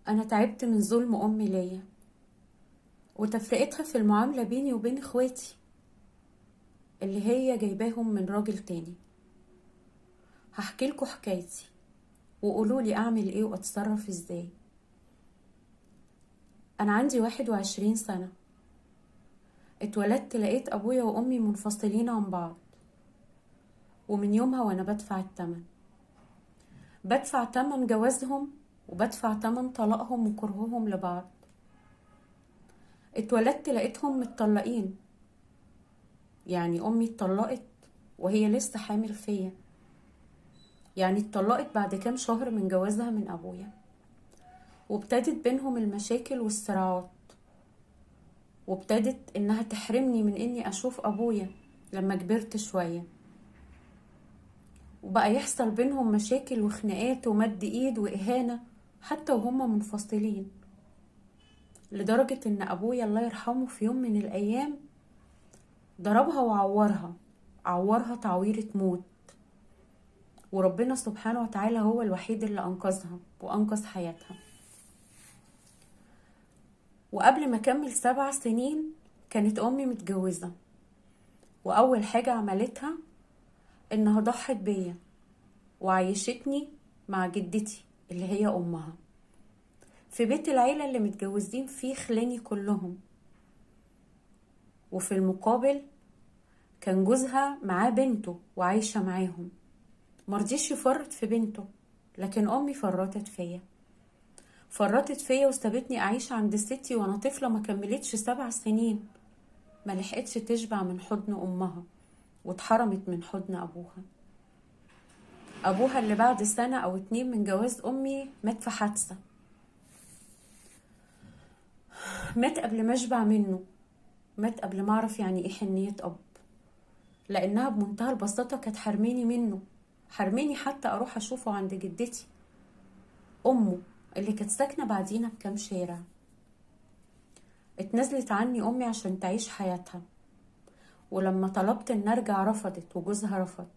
أنا تعبت من ظلم أمي ليا وتفرقتها في المعاملة بيني وبين إخواتي اللي هي جايباهم من راجل تاني. هحكي لكم حكايتي وقولولي أعمل إيه وأتصرف إزاي. أنا عندي 21 سنة، اتولدت لقيت أبويا وأمي منفصلين عن بعض، ومن يومها وأنا بدفع تمن جوازهم وبدفع تمن طلاقهم وكرههم لبعض. اتولدت لقيتهم متطلقين، يعني أمي اتطلقت وهي لسه حامل فيا، يعني اتطلقت بعد كام شهر من جوازها من أبويا، وابتدت بينهم المشاكل والصراعات، وابتدت إنها تحرمني من إني أشوف أبويا لما كبرت شوية، وبقى يحصل بينهم مشاكل وخناقات ومد إيد وإهانة حتى وهما منفصلين، لدرجة إن أبويا الله يرحمه في يوم من الأيام ضربها عورها تعويرة موت، وربنا سبحانه وتعالى هو الوحيد اللي أنقذها وأنقذ حياتها. وقبل ما أكمل 7 سنين كانت أمي متجوزة، وأول حاجة عملتها إنها ضحت بيا وعيشتني مع جدتي اللي هي أمها في بيت العيلة اللي متجوزين فيه خلاني كلهم، وفي المقابل كان جوزها معاه بنته وعايشة معاهم، مرضيش يفرط في بنته، لكن أمي فرطت فيا وسابتني أعيش عند ستي وأنا طفلة ما كملتش 7 سنين، ما لحقتش تشبع من حضن أمها واتحرمت من حضن أبوها اللي بعد سنة أو 2 من جواز أمي مات في حادثة، مات قبل ما أشبع منه، مات قبل ما أعرف يعني إيه حنية أب، لأنها بمنتهى البساطة كانت حرماني منه، حرماني حتى أروح أشوفه عند جدتي أمه اللي كانت ساكنة بعدينا بكام شارع. اتنزلت عني أمي عشان تعيش حياتها، ولما طلبت إن أرجع رفضت وجوزها رفض.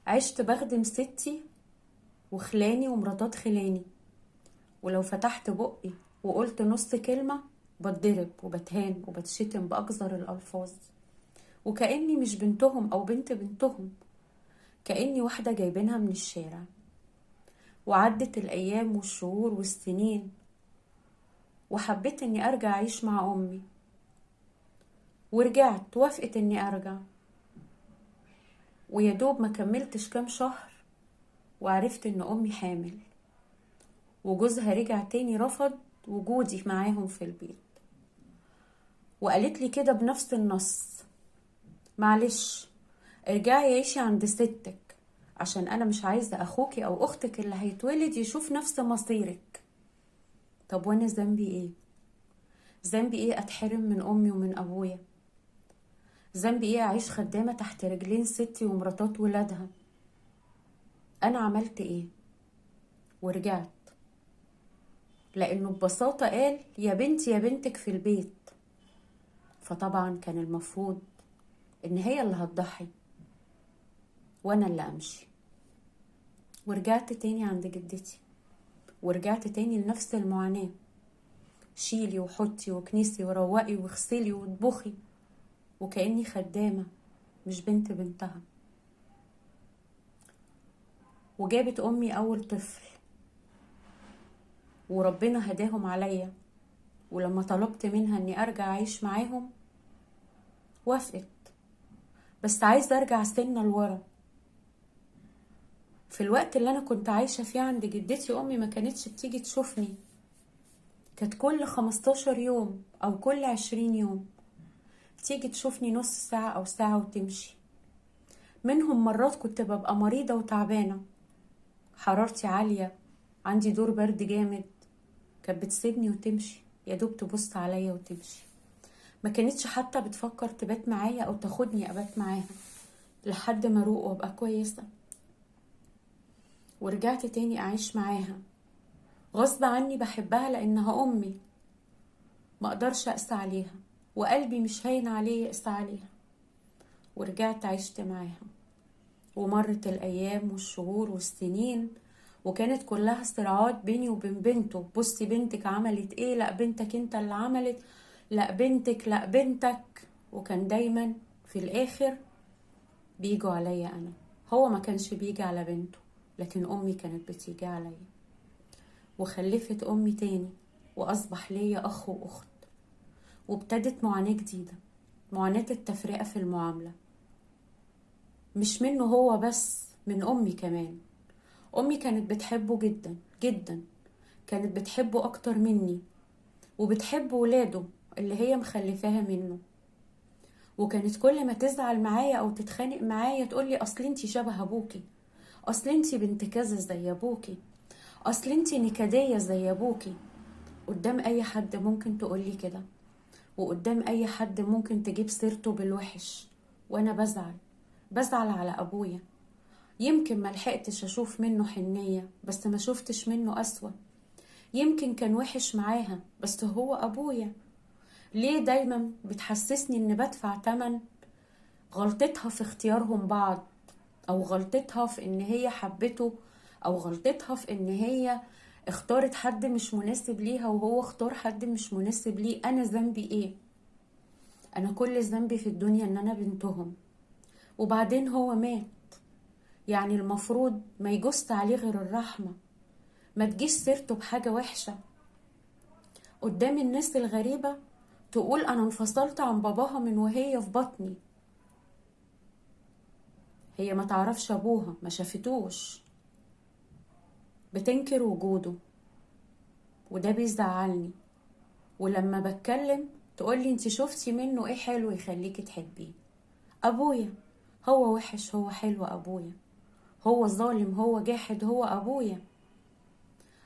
عشت بخدم ستي وخلاني ومراتات خلاني، ولو فتحت بقي وقلت نص كلمة بتضرب وبتهان وبتشتم بأقذر الألفاظ، وكأني مش بنتهم أو بنت بنتهم، كأني واحدة جايبينها من الشارع. وعدت الأيام والشهور والسنين، وحبيت إني أرجع أعيش مع أمي، ورجعت وافقت إني أرجع، ويدوب ما كملتش كام شهر وعرفت إن أمي حامل، وجوزها رجع تاني رفض وجودي معاهم في البيت، وقالت لي كده بنفس النص: معلش ارجعي عيشي عند ستك، عشان أنا مش عايزة أخوكي أو أختك اللي هيتولد يشوف نفس مصيرك. طب وأنا ذنبي إيه أتحرم من أمي ومن أبويا؟ ذنبي إيه أعيش خدامة تحت رجلين ستي ومراتات ولادها؟ أنا عملت إيه؟ ورجعت، لأنه ببساطة قال يا بنتي يا بنتك في البيت، فطبعا كان المفروض إن هي اللي هتضحي وأنا اللي أمشي. ورجعت تاني عند جدتي، ورجعت تاني لنفس المعاناة: شيلي وحطي وكنسي وروقي واغسلي واطبخي، وكأني خدامة مش بنت بنتها. وجابت أمي أول طفل وربنا هداهم عليا، ولما طلبت منها اني ارجع اعيش معاهم وافقت، بس عايزة ارجع سنة لورا. في الوقت اللي انا كنت عايشة فيه عند جدتي امي ما كانتش بتيجي تشوفني، كانت كل 15 يوم او كل 20 يوم تيجي تشوفني نص ساعة او ساعة وتمشي. منهم مرات كنت ببقى مريضة وتعبانة، حرارتي عالية، عندي دور برد جامد، كانت بتسيبني وتمشي، يا دوب تبص عليا وتمشي، ما كانتش حتى بتفكر تبات معايا او تاخدني ابات معاها لحد ما اروق وابقى كويسة. ورجعت تاني اعيش معاها غصب عني، بحبها لانها امي، ما اقدرش اقسى عليها، وقلبي مش هين عليه يقسى عليها. ورجعت عشت معاها، ومرت الايام والشهور والسنين، وكانت كلها صراعات بيني وبين بنته. بصي بنتك عملت ايه، لا بنتك انت اللي عملت، لا بنتك، لا بنتك. وكان دايما في الاخر بيجوا عليا انا. هو ما كانش بيجي على بنته، لكن امي كانت بتيجي عليا. وخلفت امي تاني، واصبح ليا اخ واخت، وابتدت معاناة جديدة، معاناة التفرقة في المعاملة. مش منه هو بس، من امي كمان. امي كانت بتحبه جدا جدا، كانت بتحبه اكتر مني، وبتحب ولاده اللي هي مخلفاها منه. وكانت كل ما تزعل معايا او تتخانق معايا تقولي اصل انتي شبه ابوكي، اصل انتي بنت كذا زي ابوكي، اصل انتي نكدية زي ابوكي. قدام اي حد ممكن تقولي كده، وقدام اي حد ممكن تجيب سيرته بالوحش. وانا بزعل على ابويا. يمكن ما لحقتش اشوف منه حنية، بس ما شفتش منه اسوأ. يمكن كان وحش معاها، بس هو ابويا. ليه دايما بتحسسني ان بدفع تمن غلطتها في اختيارهم بعض، او غلطتها في ان هي حبته، او غلطتها في ان هي اختارت حد مش مناسب ليها وهو اختار حد مش مناسب ليه. انا ذنبي ايه؟ انا كل ذنبي في الدنيا ان انا بنتهم. وبعدين هو مات، يعني المفروض ما يجوز عليه غير الرحمة، ما تجيش سيرته بحاجة وحشة قدام الناس الغريبة. تقول انا انفصلت عن باباها من وهي في بطني. هي ما تعرفش ابوها، ما شافتوش، بتنكر وجوده، وده بيزعلني. ولما بتكلم تقولي انتي شفتي منه ايه حلو يخليكي تحبيه؟ ابويا. هو وحش هو حلو ابويا، هو ظالم هو جاحد هو ابويا.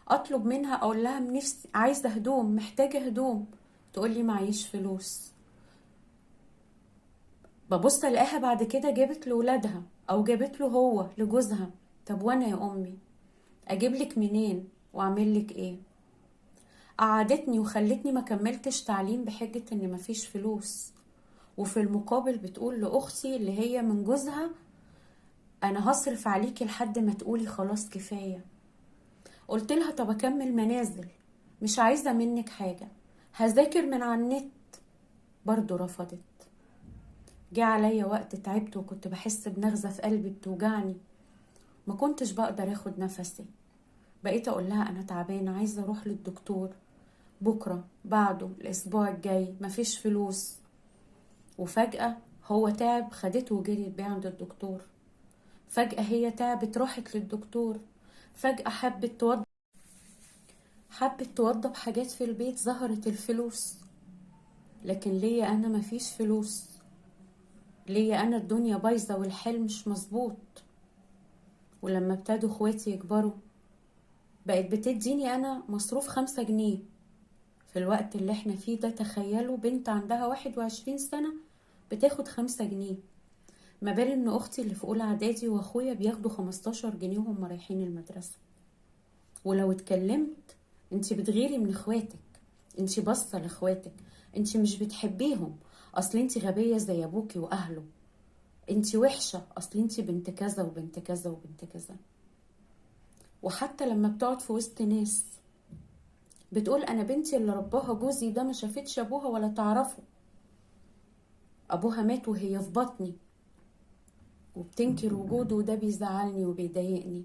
اطلب منها اقول لها نفسي عايزه هدوم، محتاجه هدوم، تقولي معيش فلوس. ببص الاقيها بعد كده جابت لولادها او جابت له هو لجوزها. طب وانا يا امي اجيبلك منين واعملك ايه؟ قعدتني وخلتني ما كملتش تعليم بحجة ان مفيش فلوس، وفي المقابل بتقول لاختي اللي هي من جوزها انا هصرف عليكي لحد ما تقولي خلاص كفاية. قلت لها طب اكمل منازل، مش عايزة منك حاجة، هذاكر من على النت. برضو رفضت. جه عليا وقت تعبت وكنت بحس بنغزة في قلبي بتوجعني، ما كنتش بقدر اخد نفسي. بقيت اقول لها انا تعبانة عايزة اروح للدكتور، بكرة بعده الاسبوع الجاي، مفيش فلوس. وفجأة هو تعب، خدته وجريت بيه عند الدكتور. فجأة هي تعبت راحت للدكتور. فجأة حبت توضب حاجات في البيت، ظهرت الفلوس. لكن ليا انا مفيش فلوس، ليا انا الدنيا بايظة والحال مش مظبوط. ولما ابتدوا اخواتي يكبروا بقت بتديني انا مصروف 5 جنيه. في الوقت اللي احنا فيه ده تخيلوا بنت عندها 21 سنة بتاخد 5 جنيه، ما بال ان اختي اللي في اولى اعدادي واخويا بياخدوا 15 جنيه وهم رايحين المدرسة. ولو اتكلمت انتي بتغيري من اخواتك، انتي باصه لاخواتك، انتي مش بتحبيهم، اصل انتي غبيه زي ابوكي واهله، انتي وحشه اصل انتي بنت كذا وبنت كذا وبنت كذا. وحتى لما بتقعد في وسط ناس بتقول انا بنتي اللي رباها جوزي ده ما شافتش ابوها ولا تعرفه، ابوها مات وهي في بطني، وبتنكر وجوده، وده بيزعلني وبيضايقني.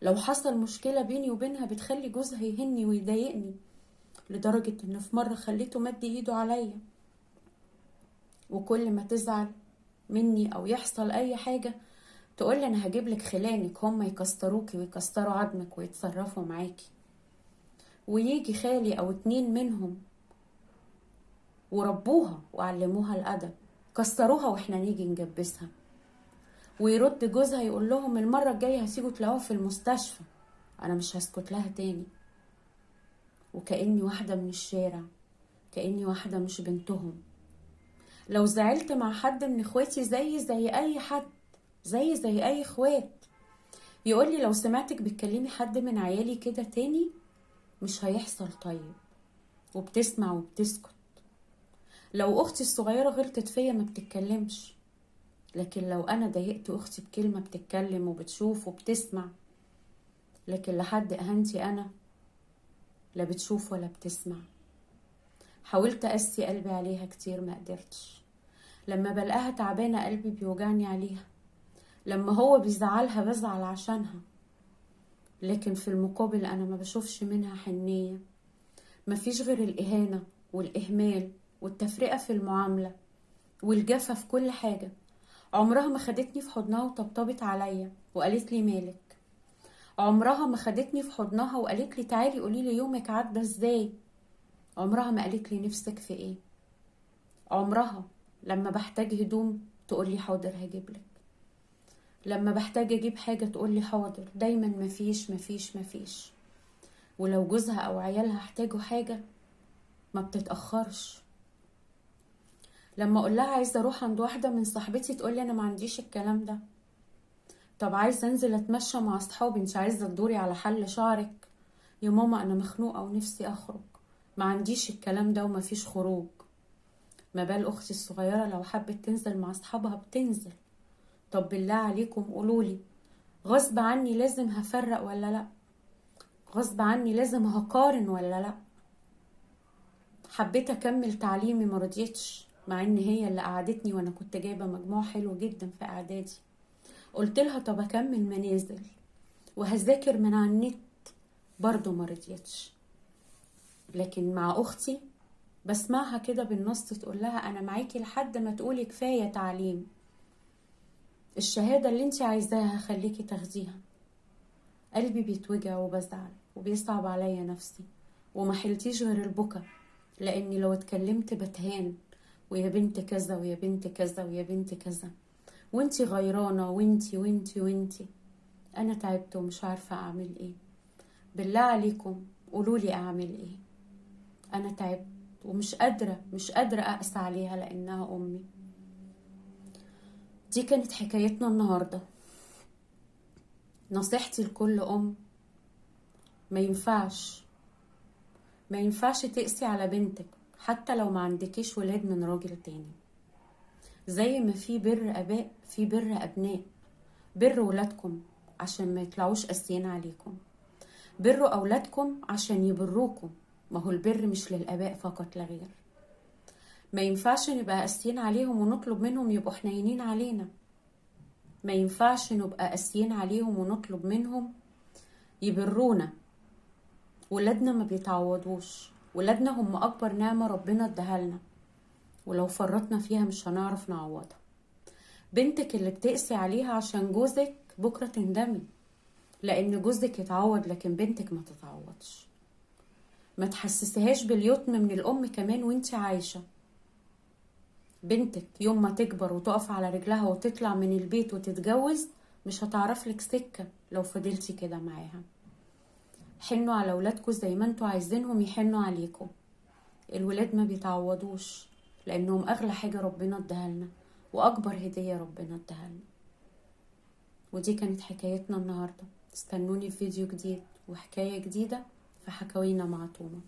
لو حصل مشكله بيني وبينها بتخلي جوزها يهني ويضايقني، لدرجة ان في مرة خليته مد ايده عليا. وكل ما تزعل مني او يحصل اي حاجة تقولي انا هجيبلك خلانك هم يكسروكي ويكسروا عظمك ويتصرفوا معاكي. ويجي خالي او 2 منهم وربوها وعلموها الادب، كسروها واحنا نيجي نجبسها. ويرد جوزها يقول لهم المرة الجاية هسيبوا تلاقوها في المستشفى، انا مش هسكت لها تاني. وكأني واحدة من الشارع، كأني واحدة مش بنتهم. لو زعلت مع حد من اخواتي زي اي حد، زي اي اخوات، يقولي لو سمعتك بتكلمي حد من عيالي كده تاني مش هيحصل. طيب، وبتسمع وبتسكت. لو اختي الصغيرة غلطت فيا ما بتتكلمش، لكن لو انا ضايقت اختي بكلمة بتتكلم وبتشوف وبتسمع. لكن لحد اهانتي انا لا بتشوف ولا بتسمع. حاولت اقسي قلبي عليها كتير ما قدرتش. لما بلقاها تعبانة قلبي بيوجعني عليها، لما هو بيزعلها بزعل عشانها، لكن في المقابل انا ما بشوفش منها حنية. مفيش غير الاهانة والاهمال والتفرقة في المعاملة والجفا في كل حاجة. عمرها ما خدتني في حضنها وطبطبت عليا وقالت لي مالك. عمرها ما خدتني في حضنها وقالت لي تعالي قولي لي يومك عدى ازاي. عمرها ما قالت لي نفسك في ايه. عمرها لما بحتاج هدوم تقول لي حاضر هجيبلك. لما بحتاج اجيب حاجة تقول لي حاضر. دايما مفيش مفيش مفيش. ولو جوزها او عيالها احتاجوا حاجة ما بتتأخرش. لما اقول لها عايزة اروح عند واحدة من صاحبتي تقول لي انا ما عنديش الكلام ده. طب عايزة انزل اتمشى مع اصحابي، انت عايزة تدوري على حل شعرك؟ يا ماما انا مخنوقة ونفسي اخرج. ما عنديش الكلام ده ومفيش خروج. ما بال اختي الصغيرة لو حبت تنزل مع اصحابها بتنزل. طب بالله عليكم قولولي، غصب عني لازم هفرق ولا لا؟ غصب عني لازم هقارن ولا لا؟ حبيت اكمل تعليمي مرضيتش، مع ان هي اللي قعدتني وانا كنت جايبة مجموع حلو جدا في اعدادي. قلت لها طب اكمل منازل وهذاكر من على النت، برضو مرضيتش. لكن مع اختي بسمعها كده بالنص تقول لها انا معاكي لحد ما تقولي كفاية تعليم. الشهادة اللي انت عايزاها خليكي تاخديها. قلبي بيتوجع وبزعل وبيصعب عليا نفسي، وما حلتيش غير البكا، لاني لو اتكلمت بتهان، ويا بنت كذا ويا بنت كذا ويا بنت كذا، وانتي غيرانة وانتي وانتي وانتي. انا تعبت ومش عارفة اعمل ايه. بالله عليكم قولولي اعمل ايه. انا تعبت ومش قادرة اقسى عليها لانها امي. دي كانت حكايتنا النهاردة. نصيحتي لكل ام، ما ينفعش تقسي على بنتك حتى لو ما عندكيش ولاد من راجل تاني. زي ما في بر اباء في بر ابناء. بر ولادكم عشان ما يطلعوش قاسيين عليكم. بروا اولادكم عشان يبروكم. ما هو البر مش للاباء فقط لا غير. ما ينفعش نبقى قاسيين عليهم ونطلب منهم يبقوا حنينين علينا. ما ينفعش نبقى قاسيين عليهم ونطلب منهم يبرونا. ولادنا ما بيتعوضوش. ولادنا هم اكبر نعمة ربنا اداها لنا، ولو فرطنا فيها مش هنعرف نعوضها. بنتك اللي بتقسي عليها عشان جوزك بكرة تندمي، لان جوزك يتعوض لكن بنتك ما تتعوضش. ما تحسسهاش باليتم من الام كمان وانت عايشة. بنتك يوم ما تكبر وتقف على رجلها وتطلع من البيت وتتجوز مش هتعرف لك سكة لو فضلتي كده معاها. حنوا على ولادكم زي ما انتوا عايزينهم يحنوا عليكم. الولاد ما بيتعوضوش لانهم اغلى حاجة ربنا اداها لنا واكبر هدية ربنا اداها لنا. ودي كانت حكايتنا النهاردة. استنوني في فيديو جديد وحكاية جديدة في حكاوينا مع تومة.